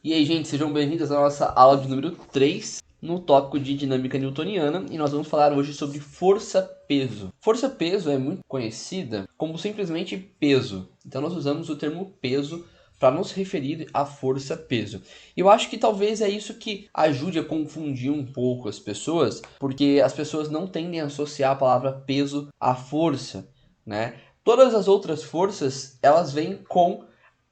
E aí, gente, sejam bem-vindos à nossa aula de número 3 no tópico de dinâmica newtoniana, e nós vamos falar hoje sobre força-peso. Força-peso é muito conhecida como simplesmente peso. Então nós usamos o termo peso para nos referir à força-peso. E eu acho que talvez é isso que ajude a confundir um pouco as pessoas, porque as pessoas não tendem a associar a palavra peso à força, né? Todas as outras forças, elas vêm com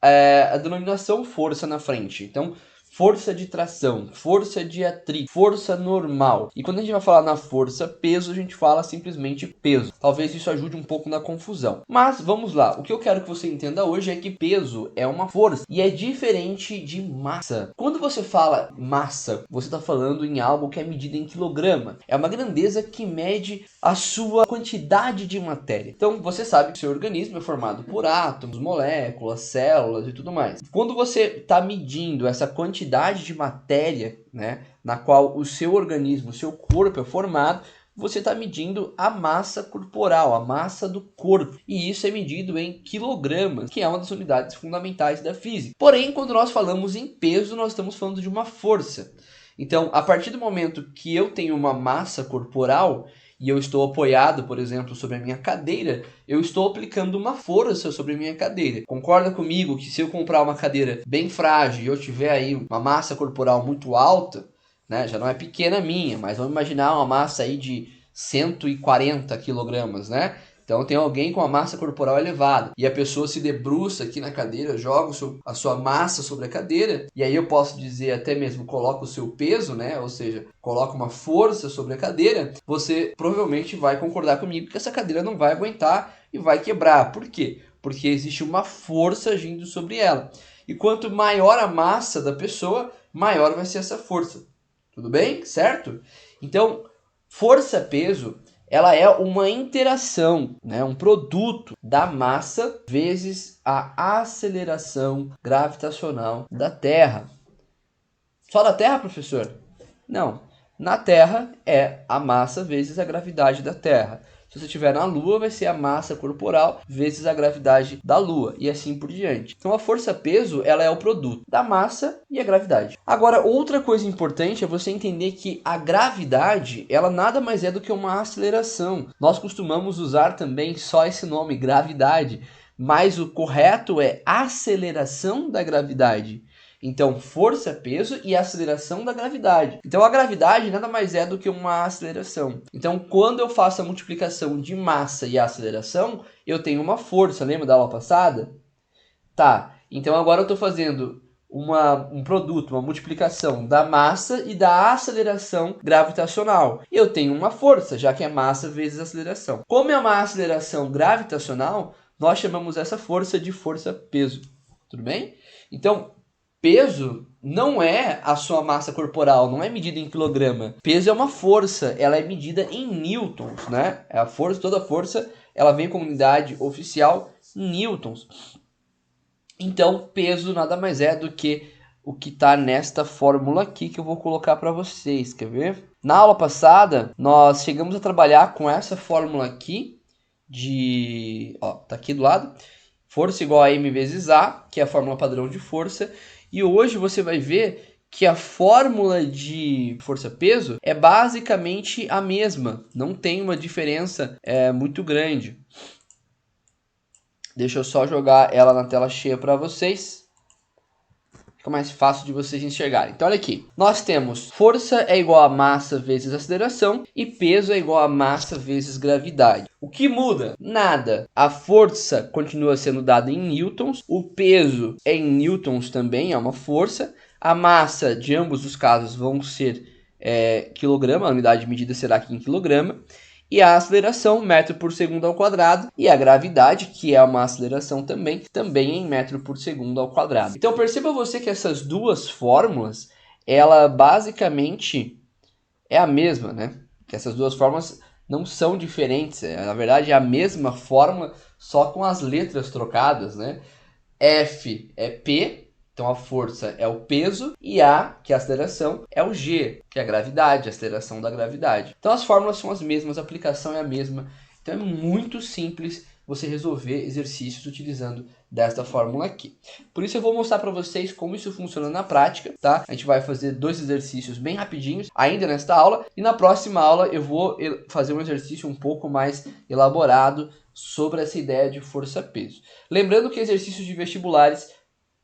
a denominação força na frente. Então, força de tração, força de atrito, força normal. E quando a gente vai falar na força peso, a gente fala simplesmente peso. Talvez isso ajude um pouco na confusão. Mas vamos lá, o que eu quero que você entenda hoje é que peso é uma força e é diferente de massa. Quando você fala massa, você está falando em algo que é medido em quilograma. É uma grandeza que mede a sua quantidade de matéria. Então você sabe que o seu organismo é formado por átomos, moléculas, células e tudo mais. Quando você está medindo essa quantidade de matéria, né, na qual o seu organismo, o seu corpo é formado, você está medindo a massa corporal, a massa do corpo. E isso é medido em quilogramas, que é uma das unidades fundamentais da física. Porém, quando nós falamos em peso, nós estamos falando de uma força. Então, a partir do momento que eu tenho uma massa corporal e eu estou apoiado, por exemplo, sobre a minha cadeira, eu estou aplicando uma força sobre a minha cadeira. Concorda comigo que se eu comprar uma cadeira bem frágil e eu tiver aí uma massa corporal muito alta, né, já não é pequena a minha, mas vamos imaginar uma massa aí de 140 quilogramas, né? Então tem alguém com a massa corporal elevada e a pessoa se debruça aqui na cadeira, joga a sua massa sobre a cadeira, e aí eu posso dizer até mesmo coloca o seu peso, né? Ou seja, coloca uma força sobre a cadeira, você provavelmente vai concordar comigo que essa cadeira não vai aguentar e vai quebrar. Por quê? Porque existe uma força agindo sobre ela. E quanto maior a massa da pessoa, maior vai ser essa força. Tudo bem? Certo? Então, força-peso ela é uma interação, né, um produto da massa vezes a aceleração gravitacional da Terra. Só da Terra, professor? Não. Na Terra é a massa vezes a gravidade da Terra. Se você estiver na Lua, vai ser a massa corporal vezes a gravidade da Lua, e assim por diante. Então a força-peso ela é o produto da massa e a gravidade. Agora, outra coisa importante é você entender que a gravidade ela nada mais é do que uma aceleração. Nós costumamos usar também só esse nome, gravidade, mas o correto é aceleração da gravidade. Então, força, peso e aceleração da gravidade. Então, a gravidade nada mais é do que uma aceleração. Então, quando eu faço a multiplicação de massa e aceleração, eu tenho uma força. Lembra da aula passada? Tá, então agora eu estou fazendo um produto, uma multiplicação da massa e da aceleração gravitacional. Eu tenho uma força, já que é massa vezes aceleração. Como é uma aceleração gravitacional, nós chamamos essa força de força-peso. Tudo bem? Então, peso não é a sua massa corporal, não é medida em quilograma. Peso é uma força, ela é medida em newtons, né? É a força, toda força, ela vem como unidade oficial newtons. Então, peso nada mais é do que o que está nesta fórmula aqui que eu vou colocar para vocês, quer ver? Na aula passada, nós chegamos a trabalhar com essa fórmula aqui tá aqui do lado, força igual a m vezes a, que é a fórmula padrão de força. E hoje você vai ver que a fórmula de força-peso é basicamente a mesma. Não tem uma diferença muito grande. Deixa eu só jogar ela na tela cheia para vocês. Fica mais fácil de vocês enxergarem. Então olha aqui. Nós temos força é igual a massa vezes aceleração e peso é igual a massa vezes gravidade. O que muda? Nada. A força continua sendo dada em newtons. O peso é em newtons também, é uma força. A massa de ambos os casos vão ser quilograma. A unidade de medida será aqui em quilograma. E a aceleração, metro por segundo ao quadrado. E a gravidade, que é uma aceleração também em metro por segundo ao quadrado. Então perceba você que essas duas fórmulas, ela basicamente é a mesma, né? Que essas duas fórmulas não são diferentes. Na verdade é a mesma fórmula, só com as letras trocadas, né? F é P, então a força é o peso, e A, que é a aceleração, é o G, que é a gravidade, a aceleração da gravidade. Então as fórmulas são as mesmas, a aplicação é a mesma. Então é muito simples você resolver exercícios utilizando desta fórmula aqui. Por isso eu vou mostrar para vocês como isso funciona na prática, tá? A gente vai fazer 2 exercícios bem rapidinhos ainda nesta aula, e na próxima aula eu vou fazer um exercício um pouco mais elaborado sobre essa ideia de força-peso. Lembrando que exercícios de vestibulares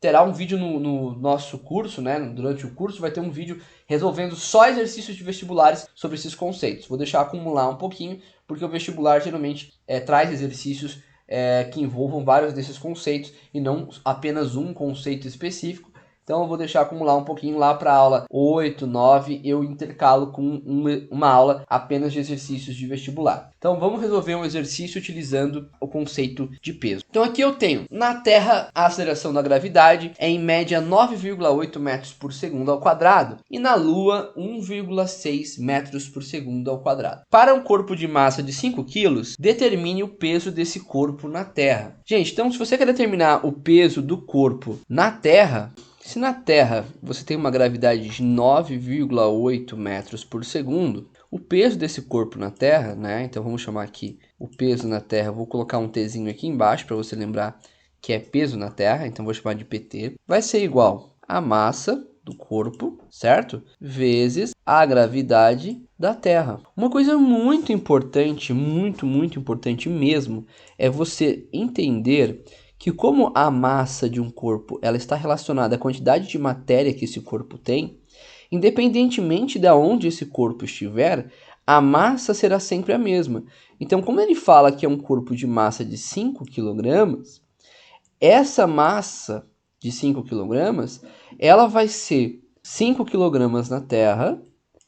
terá um vídeo no nosso curso, né? Durante o curso vai ter um vídeo resolvendo só exercícios de vestibulares sobre esses conceitos. Vou deixar acumular um pouquinho, porque o vestibular geralmente traz exercícios que envolvam vários desses conceitos e não apenas um conceito específico. Então eu vou deixar acumular um pouquinho lá para a aula 8, 9, eu intercalo com uma aula apenas de exercícios de vestibular. Então vamos resolver um exercício utilizando o conceito de peso. Então aqui eu tenho, na Terra, a aceleração da gravidade é em média 9,8 metros por segundo ao quadrado e na Lua 1,6 metros por segundo ao quadrado. Para um corpo de massa de 5 quilos, determine o peso desse corpo na Terra. Gente, então se você quer determinar o peso do corpo na Terra, se na Terra você tem uma gravidade de 9,8 metros por segundo, o peso desse corpo na Terra, né? Então vamos chamar aqui o peso na Terra, vou colocar um Tzinho aqui embaixo para você lembrar que é peso na Terra, então vou chamar de PT, vai ser igual a massa do corpo, certo? Vezes a gravidade da Terra. Uma coisa muito importante, muito importante mesmo, é você entender que como a massa de um corpo ela está relacionada à quantidade de matéria que esse corpo tem, independentemente de onde esse corpo estiver, a massa será sempre a mesma. Então, como ele fala que é um corpo de massa de 5 kg, essa massa de 5 kg, ela vai ser 5 kg na Terra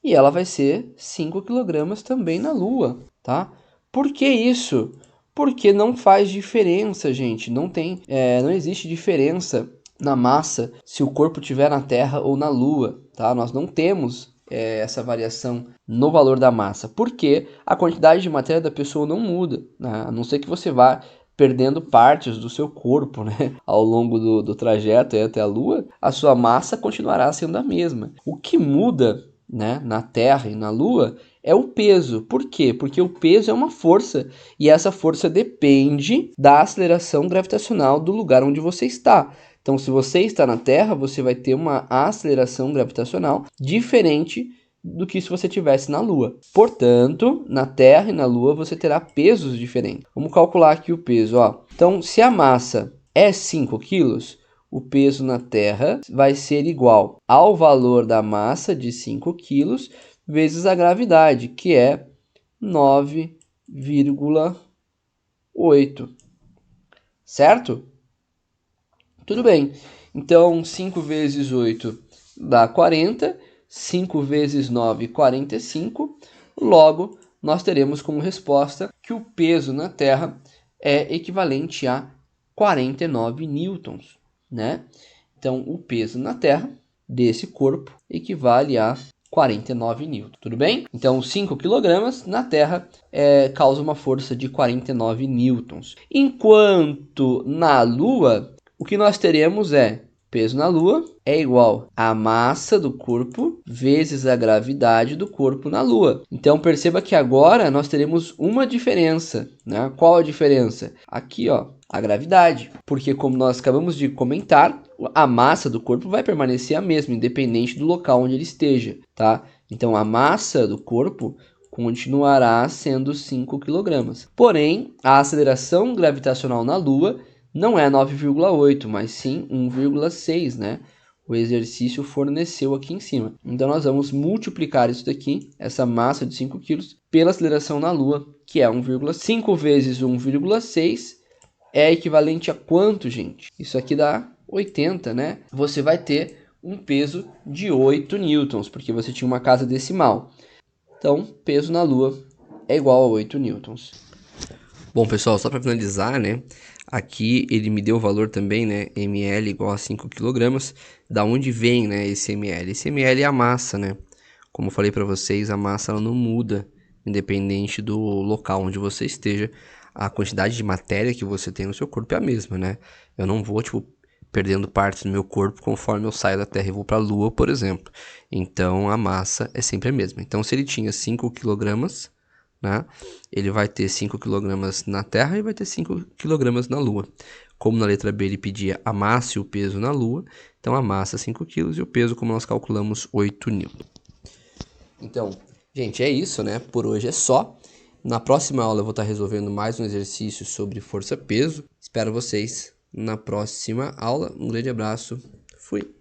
e ela vai ser 5 kg também na Lua, tá? Por que isso? Porque não faz diferença, gente. Não existe diferença na massa se o corpo estiver na Terra ou na Lua, tá? Nós não temos essa variação no valor da massa, porque a quantidade de matéria da pessoa não muda, né? A não ser que você vá perdendo partes do seu corpo, né? Ao longo do trajeto até a Lua, a sua massa continuará sendo a mesma. O que muda, né, na Terra e na Lua é o peso. Por quê? Porque o peso é uma força e essa força depende da aceleração gravitacional do lugar onde você está. Então, se você está na Terra, você vai ter uma aceleração gravitacional diferente do que se você estivesse na Lua. Portanto, na Terra e na Lua você terá pesos diferentes. Vamos calcular aqui o peso, ó. Então, se a massa é 5 quilos, o peso na Terra vai ser igual ao valor da massa de 5 quilos vezes a gravidade, que é 9,8. Certo? Tudo bem. Então, 5 vezes 8 dá 40. 5 vezes 9, 45. Logo, nós teremos como resposta que o peso na Terra é equivalente a 49 newtons, né? Então, o peso na Terra desse corpo equivale a 49 newtons, tudo bem? Então, 5 kg na Terra causa uma força de 49 newtons. Enquanto na Lua, o que nós teremos é peso na Lua é igual à massa do corpo vezes a gravidade do corpo na Lua. Então perceba que agora nós teremos uma diferença, né? Qual a diferença? Aqui, ó, a gravidade. Porque como nós acabamos de comentar, a massa do corpo vai permanecer a mesma, independente do local onde ele esteja, tá? Então a massa do corpo continuará sendo 5 kg. Porém, a aceleração gravitacional na Lua não é 9,8, mas sim 1,6, né? O exercício forneceu aqui em cima. Então, nós vamos multiplicar isso daqui, essa massa de 5 kg, pela aceleração na Lua, que é 1,5 vezes 1,6 é equivalente a quanto, gente? Isso aqui dá 80, né? Você vai ter um peso de 8 newtons, porque você tinha uma casa decimal. Então, peso na Lua é igual a 8 newtons. Bom, pessoal, só para finalizar, né? Aqui ele me deu o valor também, né? ml igual a 5 kg. Da onde vem, né, esse ml? Esse ml é a massa, né? Como eu falei para vocês, a massa ela não muda, independente do local onde você esteja. A quantidade de matéria que você tem no seu corpo é a mesma, né? Eu não vou, tipo, perdendo partes do meu corpo conforme eu saio da Terra e vou para a Lua, por exemplo. Então, a massa é sempre a mesma. Então, se ele tinha 5 kg né? Ele vai ter 5 kg na Terra e vai ter 5 kg na Lua. Como na letra B ele pedia a massa e o peso na Lua, então a massa 5 kg e o peso, como nós calculamos, 8 N. Então, gente, é isso, né? Por hoje é só. Na próxima aula eu vou estar resolvendo mais um exercício sobre força-peso. Espero vocês na próxima aula. Um grande abraço. Fui!